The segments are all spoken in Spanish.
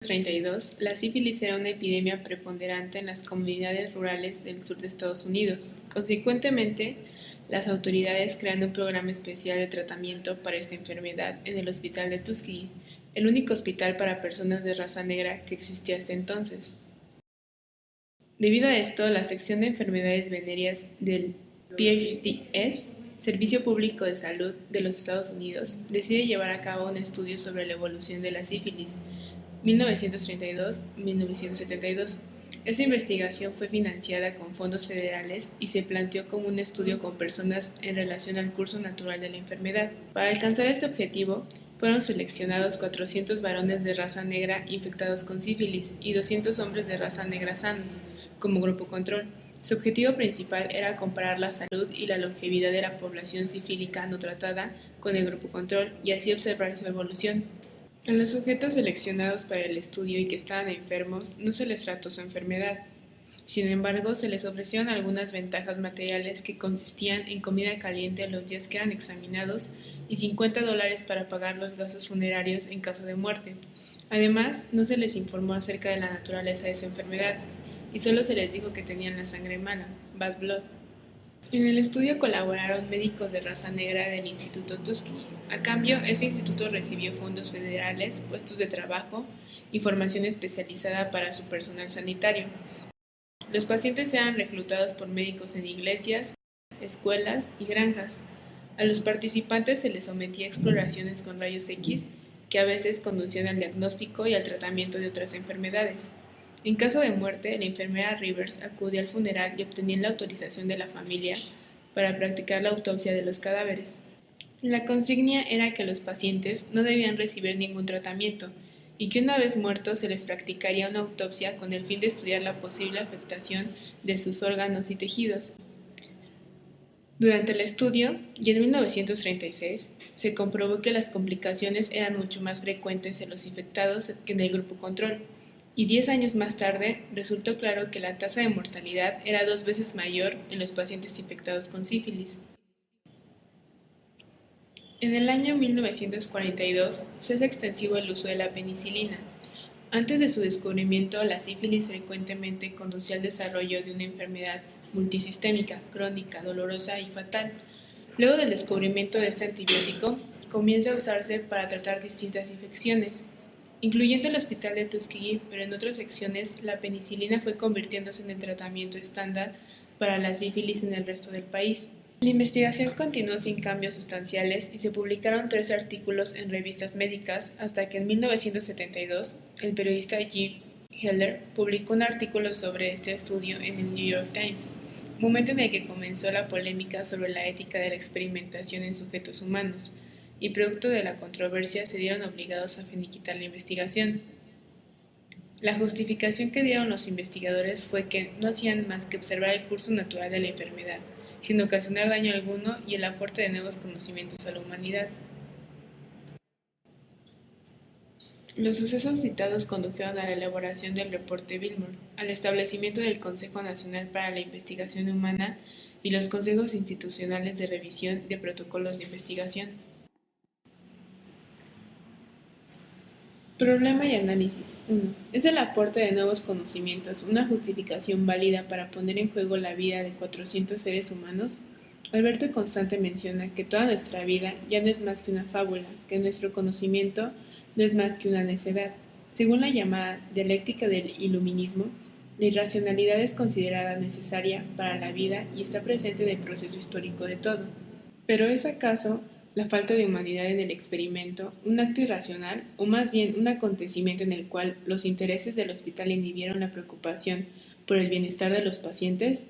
1932, la sífilis era una epidemia preponderante en las comunidades rurales del sur de Estados Unidos. Consecuentemente, las autoridades crean un programa especial de tratamiento para esta enfermedad en el hospital de Tuskegee, el único hospital para personas de raza negra que existía hasta entonces. Debido a esto, la sección de enfermedades venéreas del PHTS, Servicio Público de Salud de los Estados Unidos, decide llevar a cabo un estudio sobre la evolución de la sífilis, 1932-1972. Esta investigación fue financiada con fondos federales y se planteó como un estudio con personas en relación al curso natural de la enfermedad. Para alcanzar este objetivo, fueron seleccionados 400 varones de raza negra infectados con sífilis y 200 hombres de raza negra sanos, como grupo control. Su objetivo principal era comparar la salud y la longevidad de la población sifílica no tratada con el grupo control y así observar su evolución. A los sujetos seleccionados para el estudio y que estaban enfermos no se les trató su enfermedad. Sin embargo, se les ofrecieron algunas ventajas materiales que consistían en comida caliente los días que eran examinados y $50 para pagar los gastos funerarios en caso de muerte. Además, no se les informó acerca de la naturaleza de su enfermedad y solo se les dijo que tenían la sangre mala, bad blood. En el estudio colaboraron médicos de raza negra del Instituto Tuskegee. A cambio, este instituto recibió fondos federales, puestos de trabajo y formación especializada para su personal sanitario. Los pacientes eran reclutados por médicos en iglesias, escuelas y granjas. A los participantes se les sometía a exploraciones con rayos X que a veces conducían al diagnóstico y al tratamiento de otras enfermedades. En caso de muerte, la enfermera Rivers acudía al funeral y obtenía la autorización de la familia para practicar la autopsia de los cadáveres. La consigna era que los pacientes no debían recibir ningún tratamiento y que una vez muertos se les practicaría una autopsia con el fin de estudiar la posible afectación de sus órganos y tejidos. Durante el estudio, y en 1936, se comprobó que las complicaciones eran mucho más frecuentes en los infectados que en el grupo control, y 10 años más tarde resultó claro que la tasa de mortalidad era 2 veces mayor en los pacientes infectados con sífilis. En el año 1942 se hace extensivo el uso de la penicilina. Antes de su descubrimiento, la sífilis frecuentemente conducía al desarrollo de una enfermedad multisistémica, crónica, dolorosa y fatal. Luego del descubrimiento de este antibiótico, comienza a usarse para tratar distintas infecciones, incluyendo el hospital de Tuskegee, pero en otras secciones la penicilina fue convirtiéndose en el tratamiento estándar para la sífilis en el resto del país. La investigación continuó sin cambios sustanciales y se publicaron 3 artículos en revistas médicas hasta que en 1972 el periodista Jim Heller publicó un artículo sobre este estudio en el New York Times, momento en el que comenzó la polémica sobre la ética de la experimentación en sujetos humanos, y producto de la controversia se vieron obligados a finiquitar la investigación. La justificación que dieron los investigadores fue que no hacían más que observar el curso natural de la enfermedad, sin ocasionar daño alguno y el aporte de nuevos conocimientos a la humanidad. Los sucesos citados condujeron a la elaboración del reporte Billmore, al establecimiento del Consejo Nacional para la Investigación Humana y los consejos institucionales de revisión de protocolos de investigación. Problema y análisis. 1. ¿Es el aporte de nuevos conocimientos una justificación válida para poner en juego la vida de 400 seres humanos? Alberto Constante menciona que toda nuestra vida ya no es más que una fábula, que nuestro conocimiento no es más que una necedad. Según la llamada dialéctica del iluminismo, la irracionalidad es considerada necesaria para la vida y está presente en el proceso histórico de todo. ¿Pero es acaso la falta de humanidad en el experimento un acto irracional o más bien un acontecimiento en el cual los intereses del hospital inhibieron la preocupación por el bienestar de los pacientes?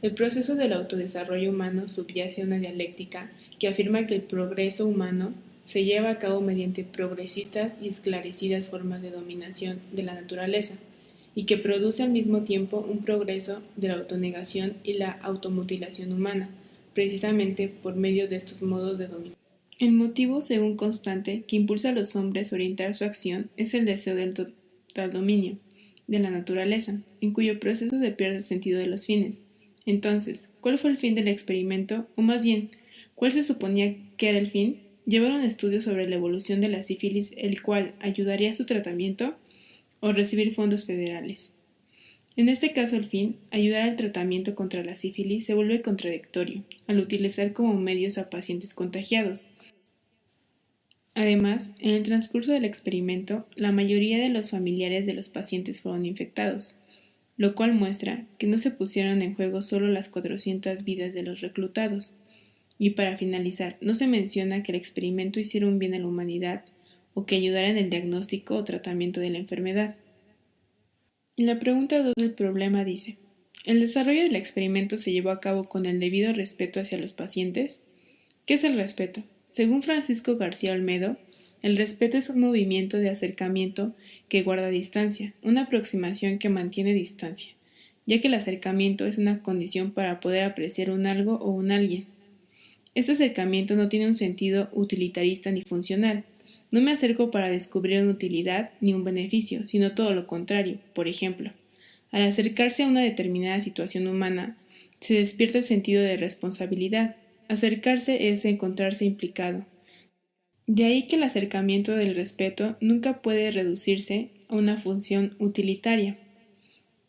El proceso del autodesarrollo humano subyace a una dialéctica que afirma que el progreso humano se lleva a cabo mediante progresistas y esclarecidas formas de dominación de la naturaleza, y que produce al mismo tiempo un progreso de la autonegación y la automutilación humana, precisamente por medio de estos modos de dominación. El motivo, según Constante, que impulsa a los hombres a orientar su acción es el deseo del total dominio de la naturaleza, en cuyo proceso se pierde el sentido de los fines. Entonces, ¿cuál fue el fin del experimento? O más bien, ¿cuál se suponía que era el fin? Llevar un estudio sobre la evolución de la sífilis, el cual ayudaría a su tratamiento. o recibir fondos federales. En este caso, el fin, ayudar al tratamiento contra la sífilis, se vuelve contradictorio al utilizar como medios a pacientes contagiados. Además, en el transcurso del experimento, la mayoría de los familiares de los pacientes fueron infectados, lo cual muestra que no se pusieron en juego solo las 400 vidas de los reclutados. Y para finalizar, no se menciona que el experimento hiciera un bien a la humanidad o que ayudara en el diagnóstico o tratamiento de la enfermedad. En la pregunta 2 del problema dice: ¿el desarrollo del experimento se llevó a cabo con el debido respeto hacia los pacientes? ¿Qué es el respeto? Según Francisco García Olmedo, el respeto es un movimiento de acercamiento que guarda distancia, una aproximación que mantiene distancia, ya que el acercamiento es una condición para poder apreciar un algo o un alguien. Este acercamiento no tiene un sentido utilitarista ni funcional. No me acerco para descubrir una utilidad ni un beneficio, sino todo lo contrario. Por ejemplo, al acercarse a una determinada situación humana, se despierta el sentido de responsabilidad. Acercarse es encontrarse implicado. De ahí que el acercamiento del respeto nunca puede reducirse a una función utilitaria.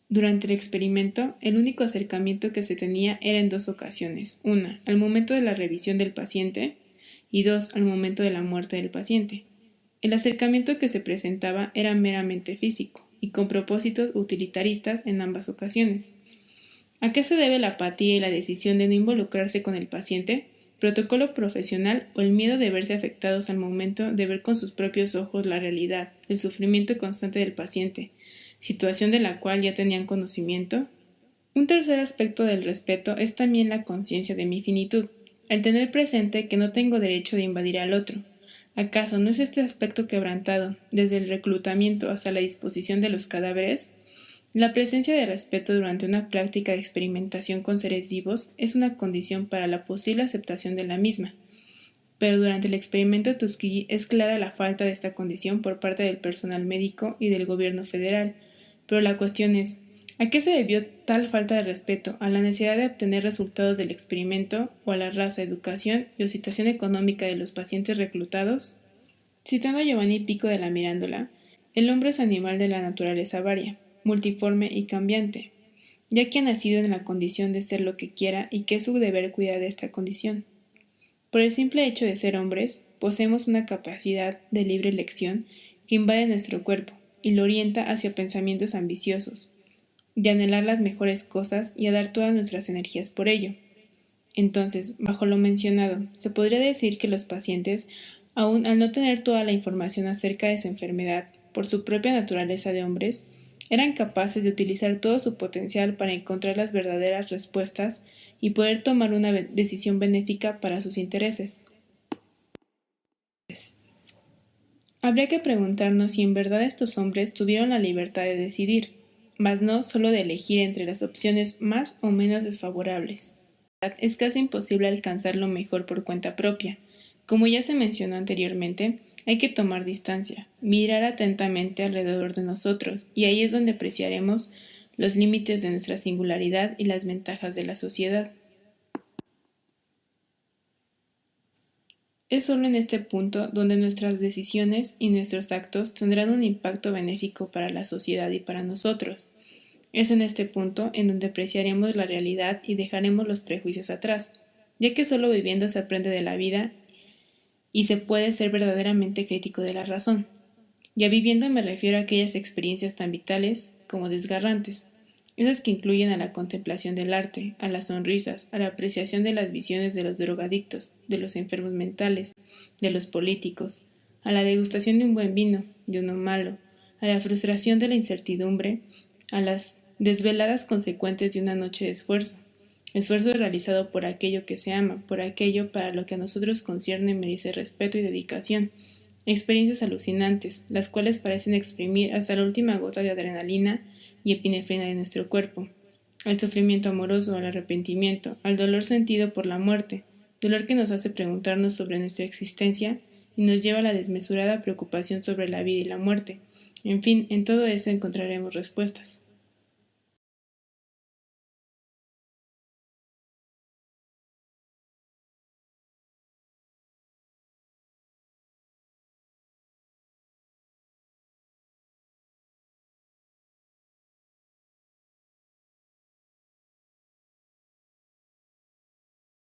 Durante el experimento, el único acercamiento que se tenía era en 2 ocasiones: una, al momento de la revisión del paciente, y 2, al momento de la muerte del paciente. El acercamiento que se presentaba era meramente físico y con propósitos utilitaristas en ambas ocasiones. ¿A qué se debe la apatía y la decisión de no involucrarse con el paciente? Protocolo profesional o el miedo de verse afectados al momento de ver con sus propios ojos la realidad, el sufrimiento constante del paciente, situación de la cual ya tenían conocimiento. Un tercer aspecto del respeto es también la conciencia de mi finitud, el tener presente que no tengo derecho de invadir al otro. ¿Acaso no es este aspecto quebrantado, desde el reclutamiento hasta la disposición de los cadáveres? La presencia de respeto durante una práctica de experimentación con seres vivos es una condición para la posible aceptación de la misma, pero durante el experimento Tuskegee es clara la falta de esta condición por parte del personal médico y del gobierno federal. Pero la cuestión es, ¿a qué se debió tal falta de respeto? ¿A la necesidad de obtener resultados del experimento o a la raza, educación y o situación económica de los pacientes reclutados? Citando a Giovanni Pico de la Mirandola, el hombre es animal de la naturaleza varia, multiforme y cambiante, ya que ha nacido en la condición de ser lo que quiera y que es su deber cuidar de esta condición. Por el simple hecho de ser hombres, poseemos una capacidad de libre elección que invade nuestro cuerpo y lo orienta hacia pensamientos ambiciosos, de anhelar las mejores cosas y a dar todas nuestras energías por ello. Entonces, bajo lo mencionado, se podría decir que los pacientes, aun al no tener toda la información acerca de su enfermedad, por su propia naturaleza de hombres, eran capaces de utilizar todo su potencial para encontrar las verdaderas respuestas y poder tomar una decisión benéfica para sus intereses. Habría que preguntarnos si en verdad estos hombres tuvieron la libertad de decidir, mas no solo de elegir entre las opciones más o menos desfavorables. Es casi imposible alcanzar lo mejor por cuenta propia. Como ya se mencionó anteriormente, hay que tomar distancia, mirar atentamente alrededor de nosotros, y ahí es donde apreciaremos los límites de nuestra singularidad y las ventajas de la sociedad. Es solo en este punto donde nuestras decisiones y nuestros actos tendrán un impacto benéfico para la sociedad y para nosotros. Es en este punto en donde apreciaremos la realidad y dejaremos los prejuicios atrás, ya que solo viviendo se aprende de la vida y se puede ser verdaderamente crítico de la razón. Ya viviendo me refiero a aquellas experiencias tan vitales como desgarrantes, esas que incluyen a la contemplación del arte, a las sonrisas, a la apreciación de las visiones de los drogadictos, de los enfermos mentales, de los políticos, a la degustación de un buen vino, de uno malo, a la frustración de la incertidumbre, a las desveladas consecuentes de una noche de esfuerzo realizado por aquello que se ama, por aquello para lo que a nosotros concierne merece respeto y dedicación, experiencias alucinantes, las cuales parecen exprimir hasta la última gota de adrenalina y epinefrina de nuestro cuerpo, al sufrimiento amoroso, al arrepentimiento, al dolor sentido por la muerte, dolor que nos hace preguntarnos sobre nuestra existencia y nos lleva a la desmesurada preocupación sobre la vida y la muerte. En fin, en todo eso encontraremos respuestas.